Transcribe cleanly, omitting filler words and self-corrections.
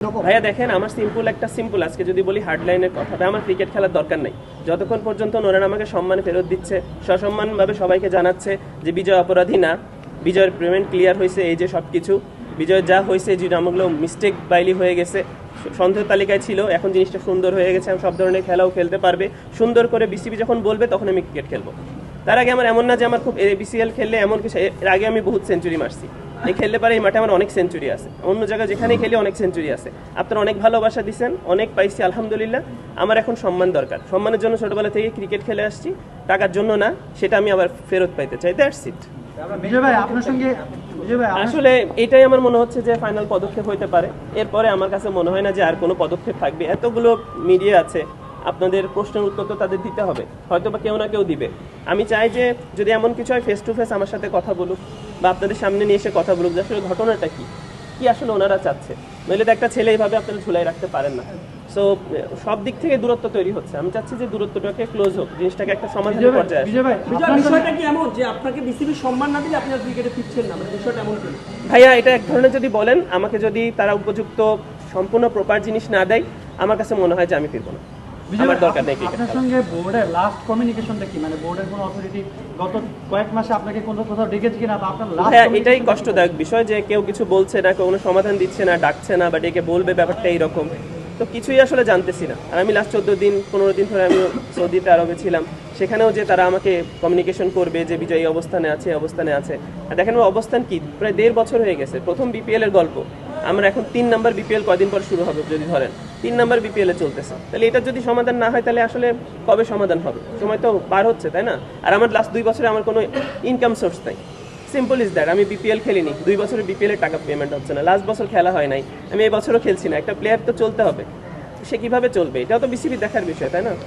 ভাইয়া দেখেন, আমার সিম্পল আজকে যদি বলি হার্ড লাইনের কথা, ভাই আমার ক্রিকেট খেলার দরকার নাই। যতক্ষণ পর্যন্ত নোরান আমাকে সম্মান ফেরত দিচ্ছে, সসম্মানভাবে সবাইকে জানাচ্ছে যে বিজয় অপরাধী না, বিজয়ের পেমেন্ট ক্লিয়ার হয়েছে, এই যে সব কিছু বিজয় যা হয়েছে, যে নামগুলো মিস্টেক বাইলি হয়ে গেছে, সন্দেহ তালিকায় ছিল, এখন জিনিসটা সুন্দর হয়ে গেছে, আমি সব ধরনের খেলাও খেলতে পারবে সুন্দর করে। বিসিবি যখন বলবে তখন আমি ক্রিকেট খেলবো। তার আগে আমার এমন না যে আমার খুব বিসিএল খেললে এমন কিছু, এর আগে আমি বহুত সেঞ্চুরি মারছি, এই খেলতে পারে এই মাঠে আমার অনেক সেঞ্চুরি আছে, অন্য জায়গায় যেখানে খেলি অনেক সেঞ্চুরি আছে। আপনারা অনেক ভালোবাসা দিচ্ছেন, অনেক পাইছি আলহামদুলিল্লাহ। আমার এখন সম্মান দরকার, সম্মানের জন্য ছোটবেলা থেকে ক্রিকেট খেলে আসছি, টাকার জন্য না, সেটা আমি আবার ফেরত পাইতে চাই। That's it. আসলে এটাই আমার মনে হচ্ছে যে ফাইনাল পদক্ষেপ হইতে পারে। এরপরে আমার কাছে মনে হয় না যে আর কোনো পদক্ষেপ থাকবে। এতগুলো মিডিয়া আছে, আপনাদের প্রশ্নের উত্তর তো তাদের দিতে হবে, হয়তো বা কেউ না কেউ দিবে। আমি চাই যে যদি এমন কিছু হয় ফেস টু ফেস আমার সাথে কথা বলুক, বা আপনাদের সামনে নিয়ে এসে কথা বলুক যে আসলে ঘটনাটা কি আসলে ওনারা চাচ্ছে। নইলে তো একটা ছেলে এইভাবে আপনারা ঝুলাই রাখতে পারেন না। সো সব দিক থেকে দূরত্ব তৈরি হচ্ছে, আমি চাচ্ছি যে দূরত্বটাকে ক্লোজ হোক, জিনিসটাকে একটা সমাধানের পর্যায়ে আসে। বিষয়টা কি এমন যে আপনাকে বিসিবি সম্মান না দিলে আপনি আর ক্রিকেটে ফিরছেন না, মানে বিষয়টা এমন কি? ভাইয়া এটা এক ধরনের যদি বলেন, আমাকে যদি তারা উপযুক্ত সম্পূর্ণ প্রপার জিনিস না দেয়, আমার কাছে মনে হয় যে আমি ফিরবো না, আমার দরকার নেই ক্রিকেট। আপনার সঙ্গে বোর্ডের লাস্ট কমিউনিকেশনটা কি, মানে বোর্ডের কোনো অথরিটি গত কয়েক মাসে আপনাকে কোথাও ডেকেছে কিনা, বা আপনার লাস্ট? হ্যাঁ, এটাই কষ্টদায়ক বিষয় যে কেউ কিছু বলছে না, কোনো সমাধান দিচ্ছে না, ডাকছে না, বা ডেকে বলবে, ব্যাপারটা এইরকম। তো কিছুই আসলে জানতেছি না। আর আমি লাস্ট 14 দিন ধরে আমি সৌদিতে আরবে ছিলাম, সেখানেও যে তারা আমাকে কমিউনিকেশন করবে যে বিজয়ী অবস্থানে আছে। আর দেখেন ওর অবস্থান কি, প্রায় 1.5 বছর হয়ে গেছে। প্রথম বিপিএল এর গল্প, আমরা এখন 3 নাম্বার বিপিএল কয়দিন পর শুরু হবে যদি ধরেন, 3 নাম্বার বিপিএল এ চলতেছে। তাহলে এটা যদি সমাধান না হয়, তাহলে আসলে কবে সমাধান হবে? সময় তো পার হচ্ছে, তাই না? আর আমার লাস্ট 2 বছরে আমার কোনো ইনকাম সোর্স নাই। Simple is that. আমি বিপিএল খেলিনি, 2 বছরের বিপিএল এর টাকা পেমেন্ট হচ্ছে না, লাস্ট বছর খেলা হয় নাই, আমি এই বছরও খেলছি না। একটা প্লেয়ার তো চলতে হবে, সে কিভাবে চলবে? এটাও তো বিসিবি দেখার বিষয়, তাই না?